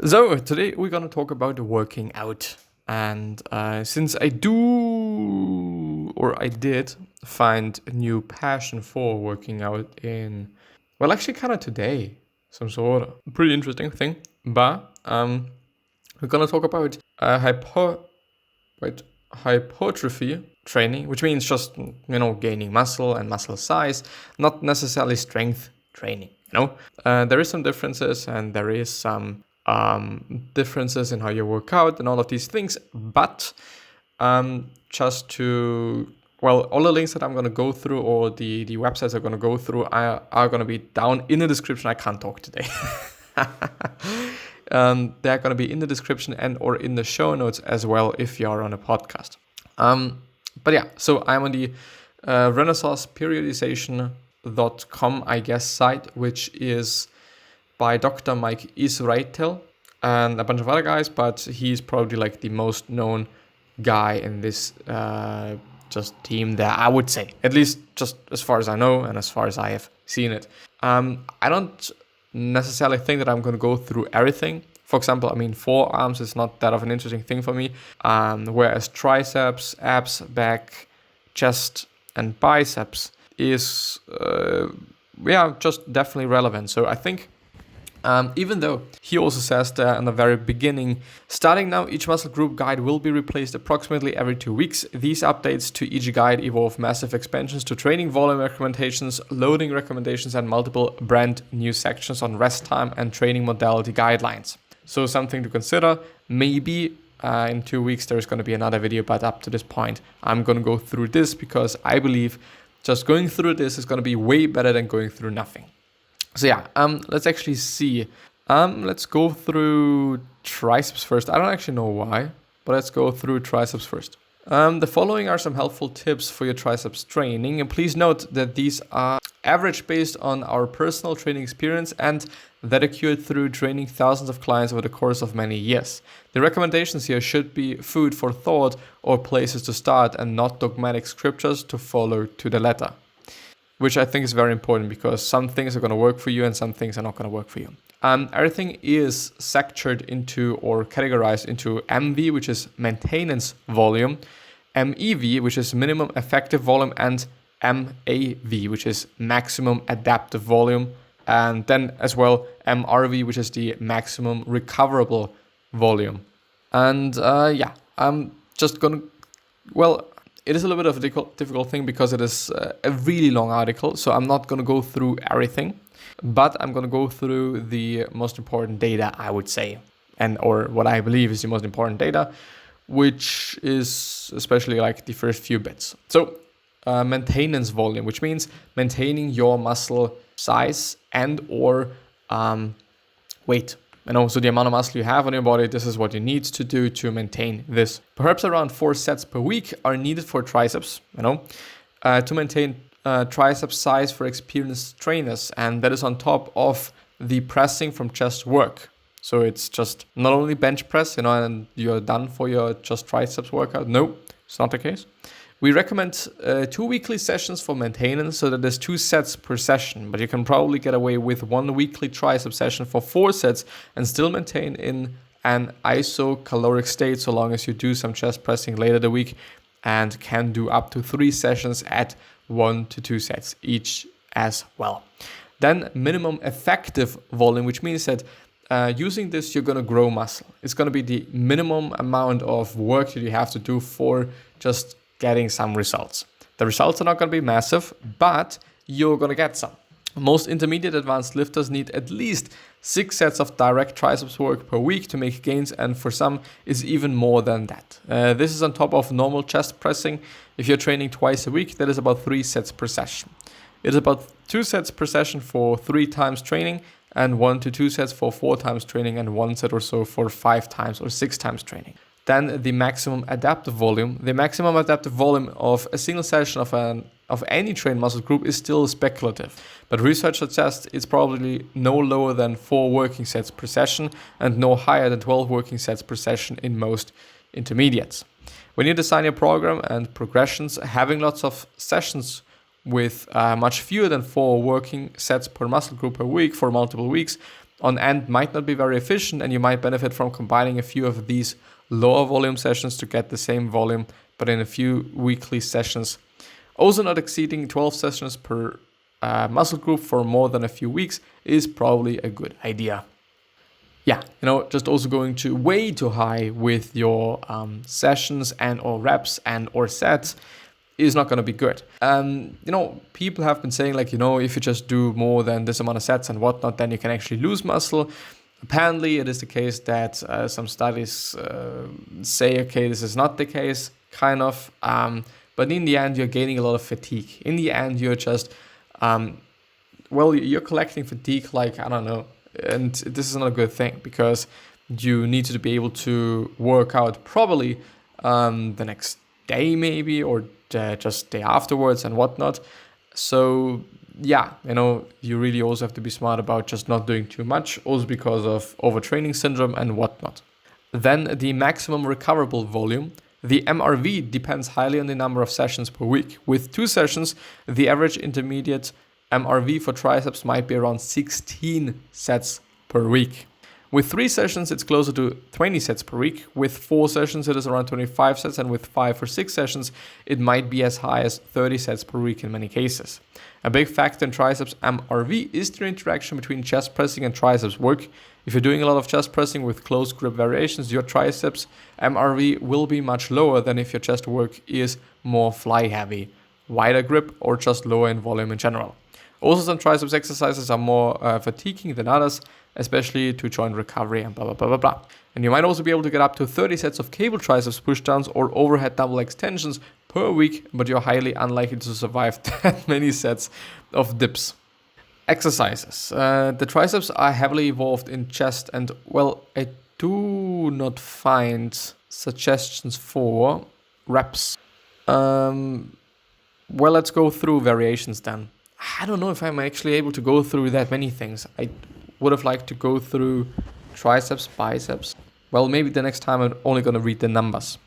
So today we're gonna talk about working out, and since I did find a new passion for working out actually kind of today, some sort of pretty interesting thing. But we're gonna talk about hypertrophy training, which means just gaining muscle and muscle size, not necessarily strength training. There is some differences, and there is some differences in how you work out and all of these things, but all the links that I'm going to go through, or the websites I'm going to go through, are going to be down in the description. I can't talk today. They're going to be in the description and or in the show notes as well if you're on a podcast. So I'm on the renaissanceperiodization.com, I guess, site, which is by Dr. Mike Israetel and a bunch of other guys, but he's probably like the most known guy in this team there, I would say, at least just as far as I know and as far as I have seen it. I don't necessarily think that I'm going to go through everything. For example, forearms is not that of an interesting thing for me, whereas triceps, abs, back, chest, and biceps is just definitely relevant. So I think even though he also says that in the very beginning, starting now, each muscle group guide will be replaced approximately every 2 weeks. These updates to each guide involve massive expansions to training volume recommendations, loading recommendations, and multiple brand new sections on rest time and training modality guidelines. So something to consider. Maybe in 2 weeks there's going to be another video, but up to this point, I'm going to go through this because I believe just going through this is going to be way better than going through nothing. So let's actually see. Let's go through triceps first. I don't actually know why, but let's go through triceps first. The following are some helpful tips for your triceps training, and please note that these are average based on our personal training experience and that occurred through training thousands of clients over the course of many years. The recommendations here should be food for thought or places to start, and not dogmatic scriptures to follow to the letter, which I think is very important because some things are going to work for you and some things are not going to work for you. Everything is sectored into or categorized into MV, which is maintenance volume, MEV, which is minimum effective volume, and MAV, which is maximum adaptive volume, and then as well MRV, which is the maximum recoverable volume. And I'm just going to, it is a little bit of a difficult thing because it is a really long article, so I'm not going to go through everything, but I'm going to go through the most important data, I would say, or what I believe is the most important data, which is especially like the first few bits. So maintenance volume, which means maintaining your muscle size and or weight. So the amount of muscle you have on your body, this is what you need to do to maintain this. Perhaps around 4 sets per week are needed for triceps, to maintain tricep size for experienced trainers. And that is on top of the pressing from chest work. So it's just not only bench press, and you're done for your just triceps workout. No, it's not the case. We recommend 2 weekly sessions for maintenance, so that there's 2 sets per session, but you can probably get away with 1 weekly tricep session for 4 sets and still maintain in an isocaloric state so long as you do some chest pressing later the week and can do up to 3 sessions at 1 to 2 sets each as well. Then minimum effective volume, which means that using this, you're going to grow muscle. It's going to be the minimum amount of work that you have to do for just getting some results. The results are not going to be massive, but you're going to get some. Most intermediate advanced lifters need at least 6 sets of direct triceps work per week to make gains, and for some is even more than that. This is on top of normal chest pressing. If you're training twice a week, that is about 3 sets per session. It is about 2 sets per session for 3 times training, and 1 to 2 sets for 4 times training, and 1 set or so for 5 times or 6 times training. Then the maximum adaptive volume. The maximum adaptive volume of a single session of any trained muscle group is still speculative, but research suggests it's probably no lower than 4 working sets per session and no higher than 12 working sets per session in most intermediates. When you design your program and progressions, having lots of sessions with much fewer than 4 working sets per muscle group per week for multiple weeks on end might not be very efficient, and you might benefit from combining a few of these lower volume sessions to get the same volume, but in a few weekly sessions. Also, not exceeding 12 sessions per muscle group for more than a few weeks is probably a good idea. Yeah, just also going way too high with your sessions and or reps and or sets is not going to be good. People have been saying if you just do more than this amount of sets and whatnot, then you can actually lose muscle. Apparently, it is the case that some studies say, okay, this is not the case, kind of. But in the end, you're gaining a lot of fatigue. In the end, you're just, you're collecting fatigue I don't know. And this is not a good thing because you need to be able to work out probably the next day maybe or just day afterwards and whatnot. So yeah, you really also have to be smart about just not doing too much, also because of overtraining syndrome and whatnot. Then the maximum recoverable volume. The MRV depends highly on the number of sessions per week. With 2 sessions, the average intermediate MRV for triceps might be around 16 sets per week. With 3 sessions, it's closer to 20 sets per week. With 4 sessions, it is around 25 sets. And with 5 or 6 sessions, it might be as high as 30 sets per week in many cases. A big factor in triceps MRV is the interaction between chest pressing and triceps work. If you're doing a lot of chest pressing with close grip variations, your triceps MRV will be much lower than if your chest work is more fly heavy, wider grip, or just lower in volume in general. Also, some triceps exercises are more fatiguing than others, especially to joint recovery and blah, blah, blah, blah, blah. And you might also be able to get up to 30 sets of cable triceps pushdowns or overhead double extensions per week, but you're highly unlikely to survive that many sets of dips. Exercises. The triceps are heavily evolved in chest, and I do not find suggestions for reps. Let's go through variations then. I don't know if I'm actually able to go through that many things. I would have liked to go through triceps, biceps. Maybe the next time I'm only going to read the numbers.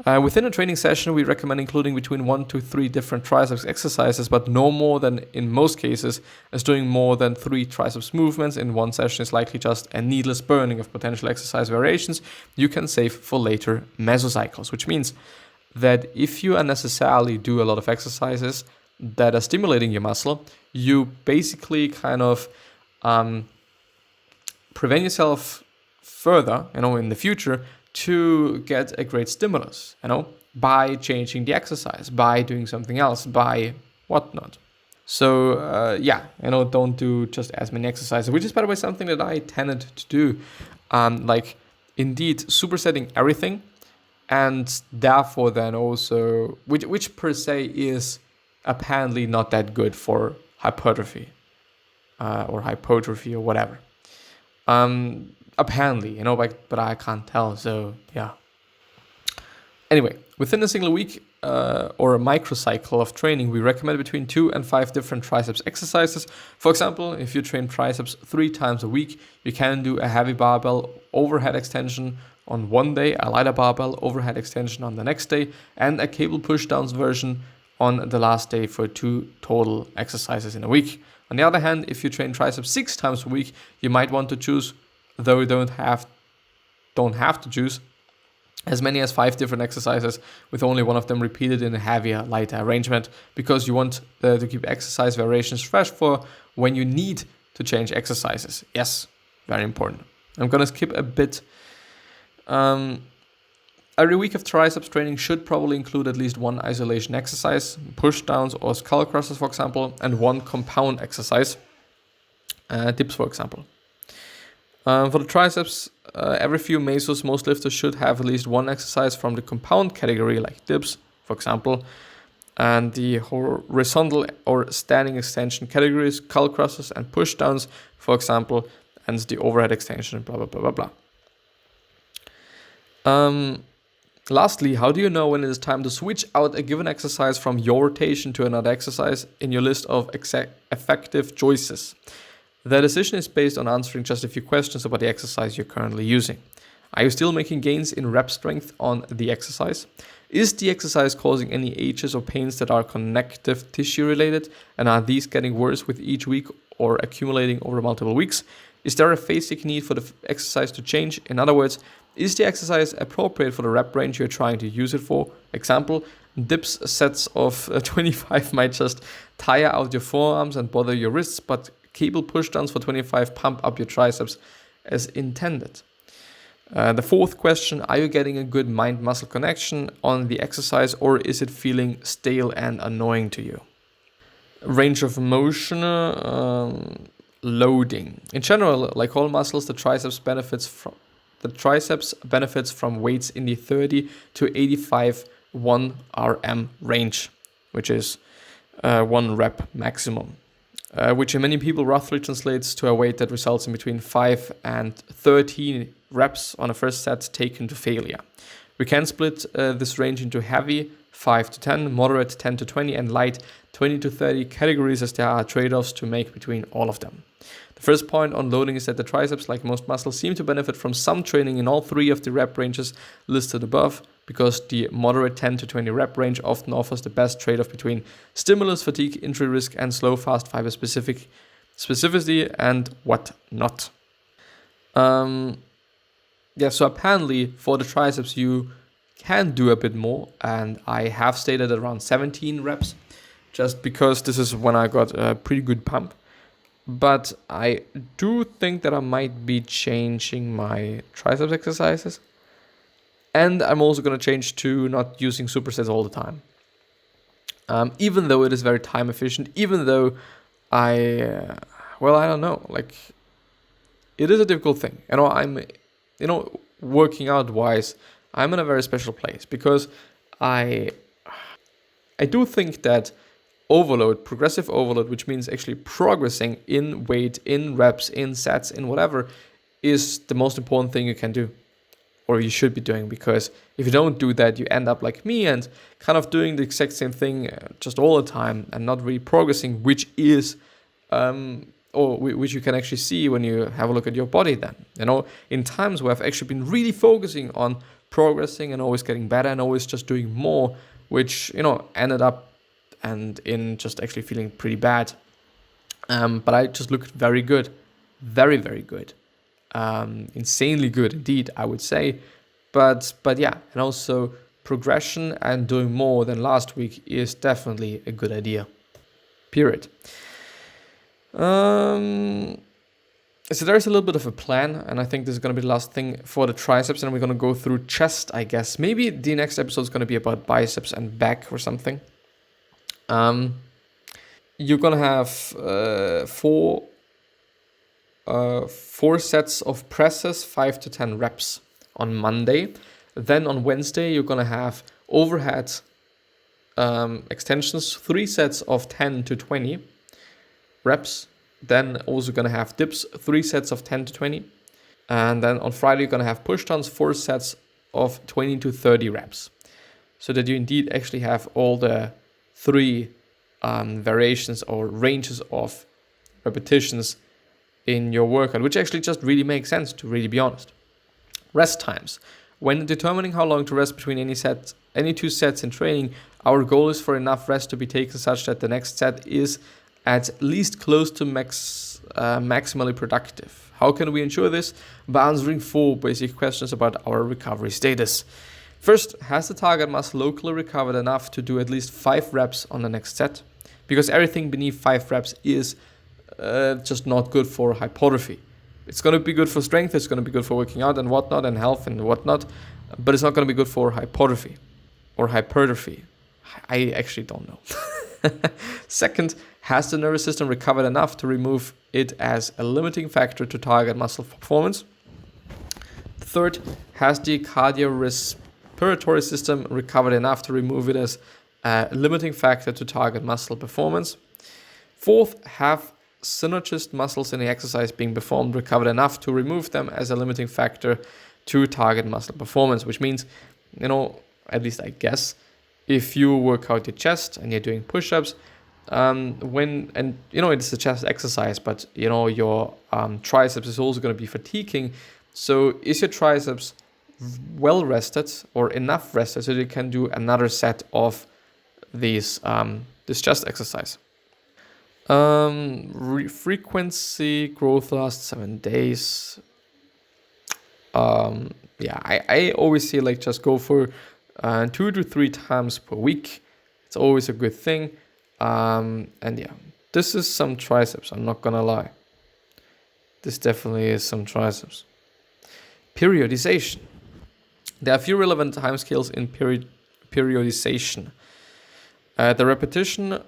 Within a training session, we recommend including between 1 to 3 different triceps exercises, but no more than, in most cases, as doing more than 3 triceps movements in one session is likely just a needless burning of potential exercise variations you can save for later mesocycles, which means that if you unnecessarily do a lot of exercises that are stimulating your muscle, you basically kind of prevent yourself further, in the future to get a great stimulus, by changing the exercise, by doing something else, by whatnot. So don't do just as many exercises, which is, by the way, something that I tended to do. Indeed, supersetting everything, and therefore then also, which per se is apparently not that good for hypertrophy or hypertrophy or whatever. Apparently, but I can't tell. So yeah. Anyway, within a single week or a microcycle of training, we recommend between 2 and 5 different triceps exercises. For example, if you train triceps 3 times a week, you can do a heavy barbell overhead extension on one day, a lighter barbell overhead extension on the next day, and a cable pushdowns version on the last day for 2 total exercises in a week. On the other hand, if you train triceps 6 times a week, you might want to choose, though you don't have to choose, as many as 5 different exercises, with only one of them repeated in a heavier, lighter arrangement, because you want to keep exercise variations fresh for when you need to change exercises. Yes, very important. I'm going to skip a bit. Every week of triceps training should probably include at least 1 isolation exercise, push downs or skull crushers, for example, and 1 compound exercise, dips, for example. For the triceps, every few mesos, most lifters should have at least 1 exercise from the compound category, like dips, for example, and the horizontal or standing extension categories, skull crushers and push downs, for example, and the overhead extension, blah, blah, blah, blah, blah. Lastly, how do you know when it is time to switch out a given exercise from your rotation to another exercise in your list of effective choices? The decision is based on answering just a few questions about the exercise you're currently using. Are you still making gains in rep strength on the exercise? Is the exercise causing any aches or pains that are connective tissue related? And are these getting worse with each week or accumulating over multiple weeks? Is there a phase you need for the exercise to change? In other words, is the exercise appropriate for the rep range you're trying to use it for? Example, dips sets of 25 might just tire out your forearms and bother your wrists, but cable pushdowns for 25 pump up your triceps as intended. The fourth question, are you getting a good mind-muscle connection on the exercise, or is it feeling stale and annoying to you? Range of motion, loading. In general, like all muscles, the triceps benefits from weights in the 30 to 85 1 RM range, which is 1 rep maximum. Which in many people roughly translates to a weight that results in between 5 and 13 reps on a first set taken to failure. We can split this range into heavy 5 to 10, moderate 10 to 20, and light 20 to 30 categories, as there are trade-offs to make between all of them. The first point on loading is that the triceps, like most muscles, seem to benefit from some training in all three of the rep ranges listed above, because the moderate 10 to 20 rep range often offers the best trade-off between stimulus, fatigue, injury risk, and slow, fast fiber specificity and whatnot. So apparently for the triceps you can do a bit more, and I have stated around 17 reps, just because this is when I got a pretty good pump. But I do think that I might be changing my triceps exercises. And I'm also going to change to not using supersets all the time. Even though it is very time efficient, even though I don't know, like, it is a difficult thing. Working out wise, I'm in a very special place, because I do think that progressive overload, which means actually progressing in weight, in reps, in sets, in whatever, is the most important thing you can do, or you should be doing, because if you don't do that, you end up like me and kind of doing the exact same thing just all the time and not really progressing, which is, which you can actually see when you have a look at your body then. In times where I've actually been really focusing on progressing and always getting better and always just doing more, which, ended up and in just actually feeling pretty bad. But I just looked very good. Very, very good. Insanely good indeed, I would say. But yeah, and also progression and doing more than last week is definitely a good idea. Period. So there's a little bit of a plan, and I think this is going to be the last thing for the triceps, and we're going to go through chest, I guess. Maybe the next episode is going to be about biceps and back or something. You're going to have four sets of presses, 5 to 10 reps on Monday. Then on Wednesday, you're going to have overhead extensions, 3 sets of 10 to 20 reps. Then also going to have dips, 3 sets of 10 to 20. And then on Friday, you're going to have push downs, 4 sets of 20 to 30 reps. So that you indeed actually have all the 3 variations or ranges of repetitions in your workout, which actually just really makes sense, to really be honest. Rest times. When determining how long to rest between any 2 sets in training, our goal is for enough rest to be taken such that the next set is at least close to maximally productive. How can we ensure this? By answering 4 basic questions about our recovery status. First, has the target muscle locally recovered enough to do at least 5 reps on the next set? Because everything beneath 5 reps is just not good for hypertrophy. It's going to be good for strength, it's going to be good for working out and whatnot, and health and whatnot, but it's not going to be good for hypertrophy or hypertrophy. I actually don't know. Second, has the nervous system recovered enough to remove it as a limiting factor to target muscle performance? Third, has the cardiorespiratory system recovered enough to remove it as a limiting factor to target muscle performance? Fourth, have synergist muscles in the exercise being performed recovered enough to remove them as a limiting factor to target muscle performance? Which means, at least I guess, if you work out your chest and you're doing push-ups, it's a chest exercise, but your triceps is also going to be fatiguing. So is your triceps well rested or enough rested so you can do another set of this chest exercise? Frequency growth last 7 days. I always say like just go for 2 to 3 times per week. It's always a good thing. And yeah, this is some triceps, I'm not gonna lie. This definitely is some triceps. Periodization. There are a few relevant timescales in periodization. The repetition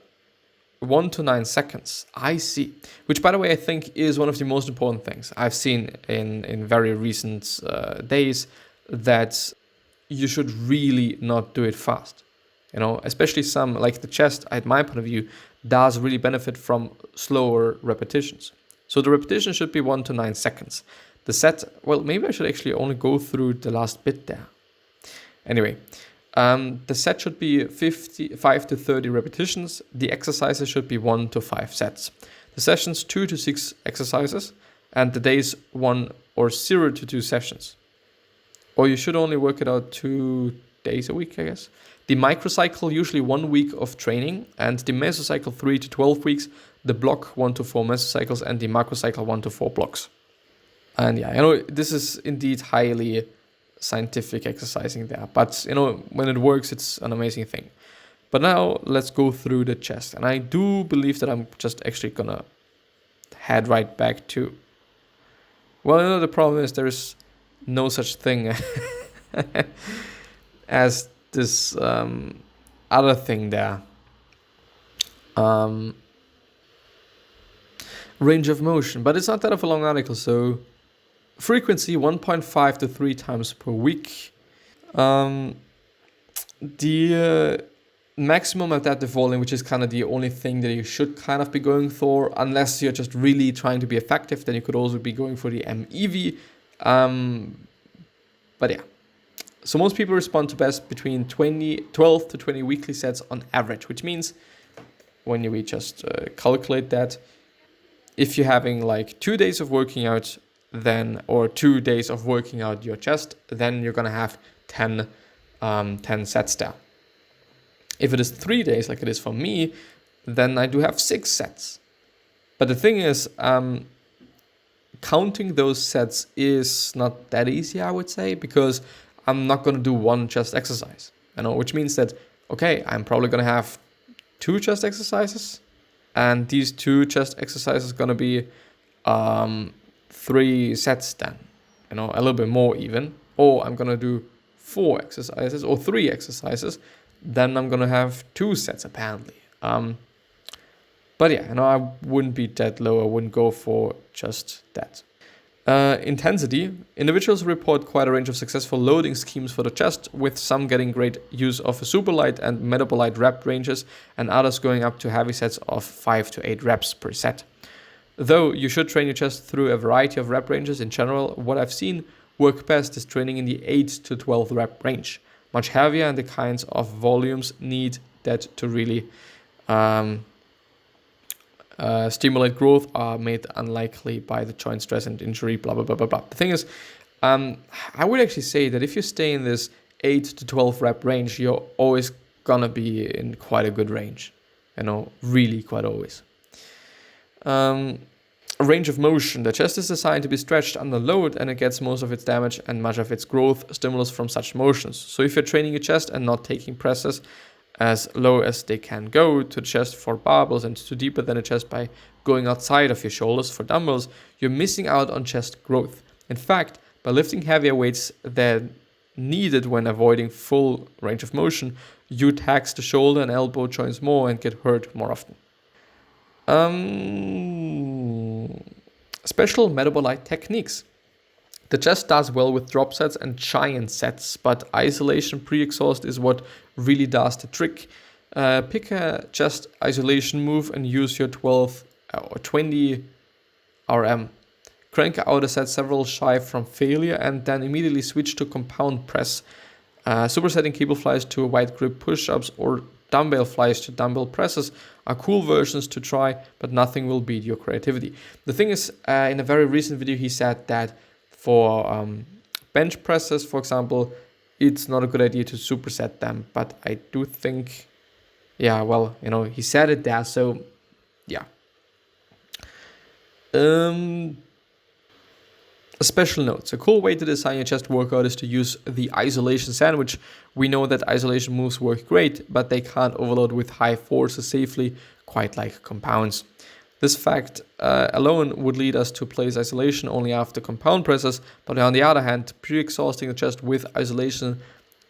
1 to 9 seconds. I see. Which, by the way, I think is one of the most important things I've seen in very recent days, that you should really not do it fast. Especially some, like the chest, at my point of view, does really benefit from slower repetitions. So the repetition should be 1 to 9 seconds. The set, well, maybe I should actually only go through the last bit there. Anyway, the set should be 5 to 30 repetitions. The exercises should be 1 to 5 sets. The sessions 2 to 6 exercises, and the days 1 or 0 to 2 sessions. Or you should only work it out 2 days a week, I guess. The microcycle, usually 1 week of training, and the mesocycle 3 to 12 weeks. The block 1 to 4 mesocycles, and the macrocycle 1 to 4 blocks. And yeah, this is indeed highly scientific exercising there, but when it works, it's an amazing thing. But now let's go through the chest, and I do believe that I'm just actually gonna head right back to, well, the problem is there's no such thing as this other thing there, range of motion, but it's not that of a long article. So frequency 1.5 to 3 times per week. The maximum adaptive volume, which is kind of the only thing that you should kind of be going for, unless you're just really trying to be effective, then you could also be going for the MEV. But yeah, so most people respond to best between 12 to 20 weekly sets on average, which means when we just calculate that, if you're having like 2 days of working out, then, or 2 days of working out your chest, then you're gonna have 10 sets there. If it is 3 days, like it is for me, then I do have 6 sets. But the thing is, counting those sets is not that easy, I would say, because I'm not gonna do one chest exercise, which means that, okay, I'm probably gonna have 2 chest exercises, and these 2 chest exercises gonna be 3 sets then, a little bit more even. Or I'm gonna do 4 exercises or 3 exercises, then I'm gonna have 2 sets apparently. But yeah, I wouldn't be that low. I wouldn't go for just that. Intensity. Individuals report quite a range of successful loading schemes for the chest, with some getting great use of super light and metabolite rep ranges, and others going up to heavy sets of 5 to 8 reps per set. Though you should train your chest through a variety of rep ranges in general, what I've seen work best is training in the 8 to 12 rep range. Much heavier, and the kinds of volumes need that to really stimulate growth are made unlikely by the joint stress and injury, blah, blah, blah, blah, blah. The thing is, I would actually say that if you stay in this 8 to 12 rep range, you're always gonna be in quite a good range, really quite always. Range of motion. The chest is designed to be stretched under load, and it gets most of its damage and much of its growth stimulus from such motions. So if you're training your chest and not taking presses as low as they can go to the chest for barbells and to deeper than the chest by going outside of your shoulders for dumbbells, you're missing out on chest growth. In fact, by lifting heavier weights than needed when avoiding full range of motion, you tax the shoulder and elbow joints more and get hurt more often. Special metabolite techniques. The chest does well with drop sets and giant sets, but isolation pre-exhaust is what really does the trick. Pick a chest isolation move and use your 12 or 20 RM. Crank out a set several shy from failure, and then immediately switch to compound press. Supersetting cable flies to wide grip push-ups or dumbbell flies to dumbbell presses are cool versions to try, but nothing will beat your creativity. The thing is, in a very recent video, he said that for bench presses, for example, it's not a good idea to superset them. But I do think, he said it there. So yeah, A special note. A cool way to design your chest workout is to use the isolation sandwich. We know that isolation moves work great, but they can't overload with high forces safely, quite like compounds. This fact alone would lead us to place isolation only after compound presses, but on the other hand, pre-exhausting the chest with isolation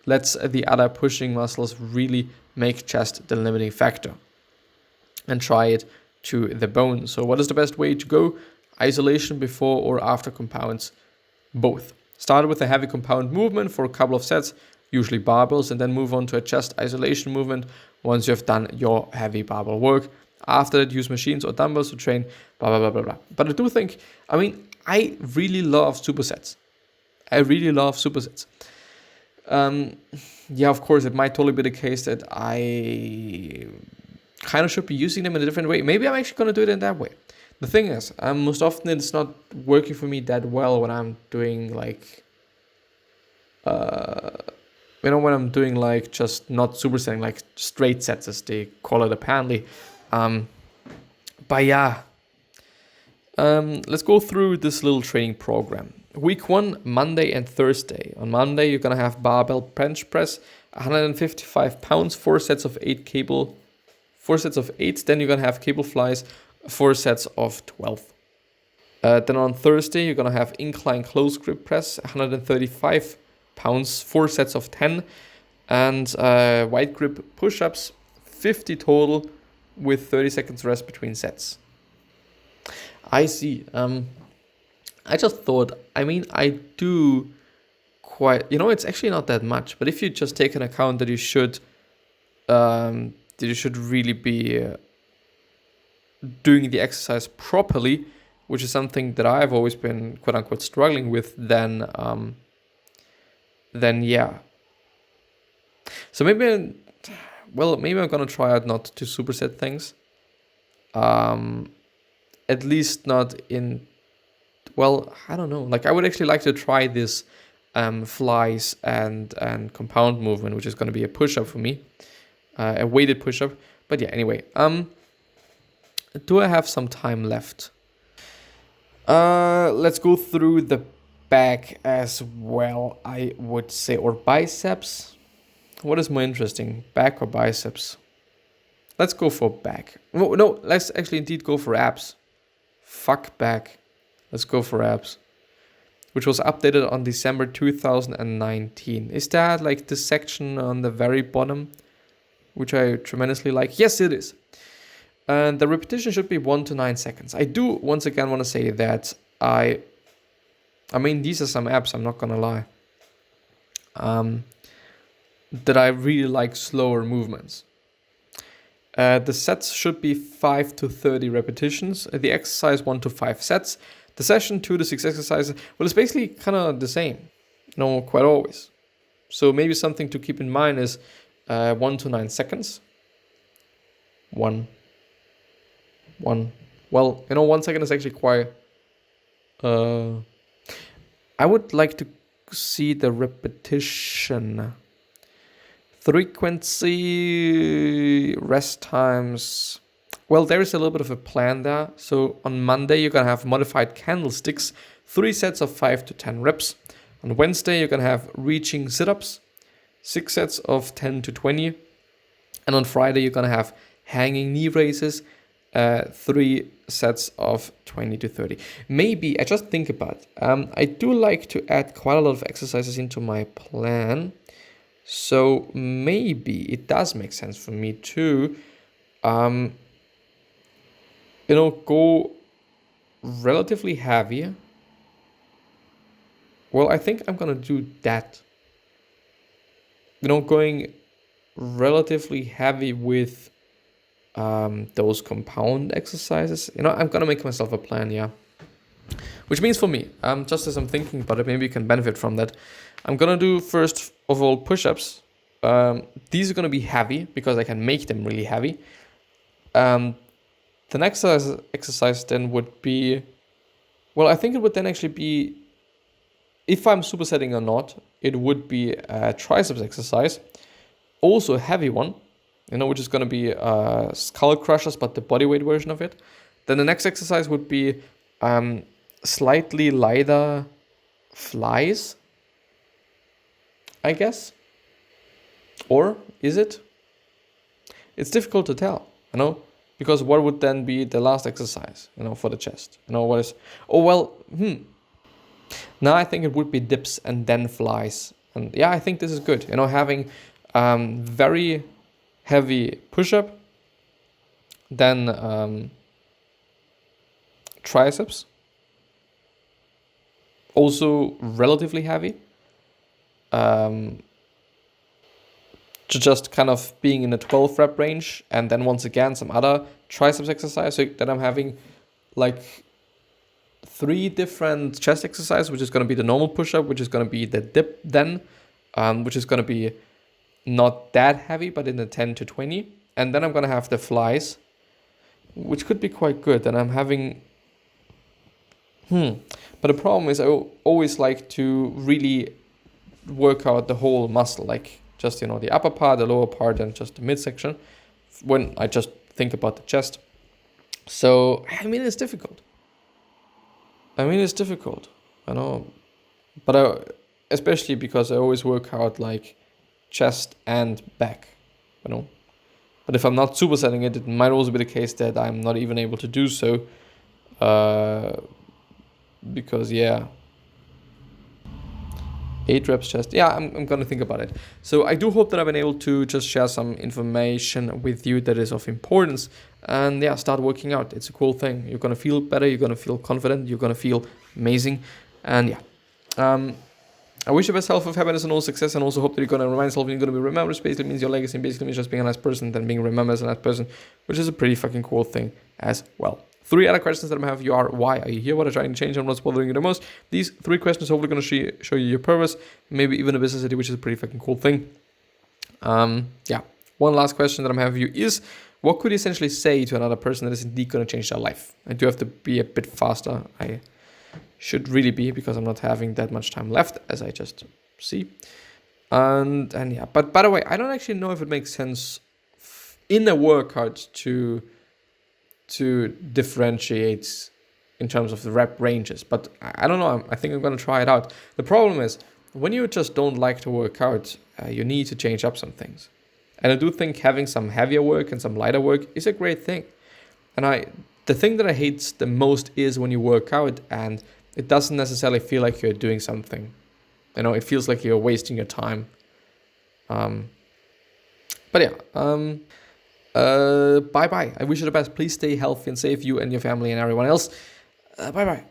lets the other pushing muscles really make chest the limiting factor and try it to the bone. So what is the best way to go? Isolation before or after compounds? Both. Start with a heavy compound movement for a couple of sets, usually barbells, and then move on to a chest isolation movement once you have done your heavy barbell work. After that, use machines or dumbbells to train, blah, blah, blah, blah, blah. But I do think, I really love supersets. Yeah, of course, it might totally be the case that I kind of should be using them in a different way. Maybe I'm actually going to do it in that way. The thing is, most often it's not working for me that well when I'm doing like, when I'm doing like just not supersetting, like straight sets as they call it apparently. But yeah, let's go through this little training program. Week 1, Monday and Thursday. On Monday, you're going to have barbell bench press, 155 pounds, 4 sets of 8 cable, 4 sets of 8. Then you're going to have cable flies, 4 sets of 12. Then on Thursday, you're going to have incline close grip press, 135 pounds, 4 sets of 10. And wide grip push-ups, 50 total with 30 seconds rest between sets. I see. I just thought, I do quite, it's actually not that much, but if you just take an account that you should really be doing the exercise properly, which is something that I've always been quote unquote struggling with, then yeah. So maybe I'm gonna try out not to superset things. At least not in. Well, I don't know. Like I would actually like to try this flies and compound movement, which is going to be a push-up for me, a weighted push-up. But yeah, anyway. Do I have some time left? Let's go through the back as well, I would say, or biceps. What is more interesting, back or biceps? Let's go for back. No, let's actually indeed go for abs. Fuck back. Let's go for abs. Which was updated on December 2019. Is that like the section on the very bottom? Which I tremendously like. Yes, it is. And the repetition should be 1 to 9 seconds. I do once again want to say that these are some abs, I'm not gonna lie. That I really like slower movements. The sets should be 5 to 30 repetitions. The exercise 1 to 5 sets. The session 2 to 6 exercises. Well, it's basically kind of the same. Quite always. So maybe something to keep in mind is 1 to 9 seconds. 1. Well, 1 second is actually quite. I would like to see the repetition. Frequency, rest times. Well, there is a little bit of a plan there. So on Monday, you're going to have modified candlesticks, 3 sets of 5 to 10 reps. On Wednesday, you're going to have reaching sit-ups, 6 sets of 10 to 20. And on Friday, you're going to have hanging knee raises, 3 sets of 20 to 30. Maybe, I just think about it. I do like to add quite a lot of exercises into my plan. So maybe it does make sense for me to, go relatively heavy. Well, I think I'm going to do that. Going relatively heavy with those compound exercises. I'm going to make myself a plan, yeah. Which means for me, just as I'm thinking about it, maybe you can benefit from that. I'm going to do first of all push-ups. These are going to be heavy because I can make them really heavy. The next exercise then would be, well, I think it would then actually be, if I'm supersetting or not, it would be a triceps exercise. Also a heavy one, which is going to be skull crushers, but the bodyweight version of it. Then the next exercise would be slightly lighter flies, I guess. Or is it? It's difficult to tell, because what would then be the last exercise, for the chest? What is? Oh well, Now I think it would be dips and then flies, and yeah, I think this is good. Having very heavy push-up, then triceps, also relatively heavy. To just kind of being in the 12 rep range, and then once again some other triceps exercise, so that I'm having like 3 different chest exercises, which is going to be the normal push-up, which is going to be the dip then, which is going to be not that heavy, but in the 10 to 20. And then I'm going to have the flies, which could be quite good. And I'm having... But the problem is I always like to really work out the whole muscle, like just, the upper part, the lower part, and just the midsection when I just think about the chest. So, it's difficult. It's difficult, but especially because I always work out like chest and back, But if I'm not supersetting it, it might also be the case that I'm not even able to do so, because 8 reps chest. Yeah, I'm going to think about it. So I do hope that I've been able to just share some information with you that is of importance. And start working out. It's a cool thing. You're going to feel better. You're going to feel confident. You're going to feel amazing. And I wish you best health of happiness and all success, and also hope that you're going to remind yourself you're going to be remembered. Basically means your legacy, basically means just being a nice person, then being remembered as a nice person, which is a pretty fucking cool thing as well. 3 other questions that I have you are: why are you here? What are you trying to change, and what's bothering you the most? These 3 questions hopefully going to show you your purpose, maybe even a business idea, which is a pretty fucking cool thing. One last question that I'm having you is: what could you essentially say to another person that is indeed going to change their life? I do have to be a bit faster. I should really be, because I'm not having that much time left, as I just see. And but by the way, I don't actually know if it makes sense in a workout to differentiate in terms of the rep ranges, but I don't know. I think I'm going to try it out. The problem is, when you just don't like to work out, you need to change up some things. And I do think having some heavier work and some lighter work is a great thing. And the thing that I hate the most is when you work out and it doesn't necessarily feel like you're doing something. It feels like you're wasting your time. Bye-bye. I wish you the best. Please stay healthy and safe, you and your family and everyone else. Bye-bye.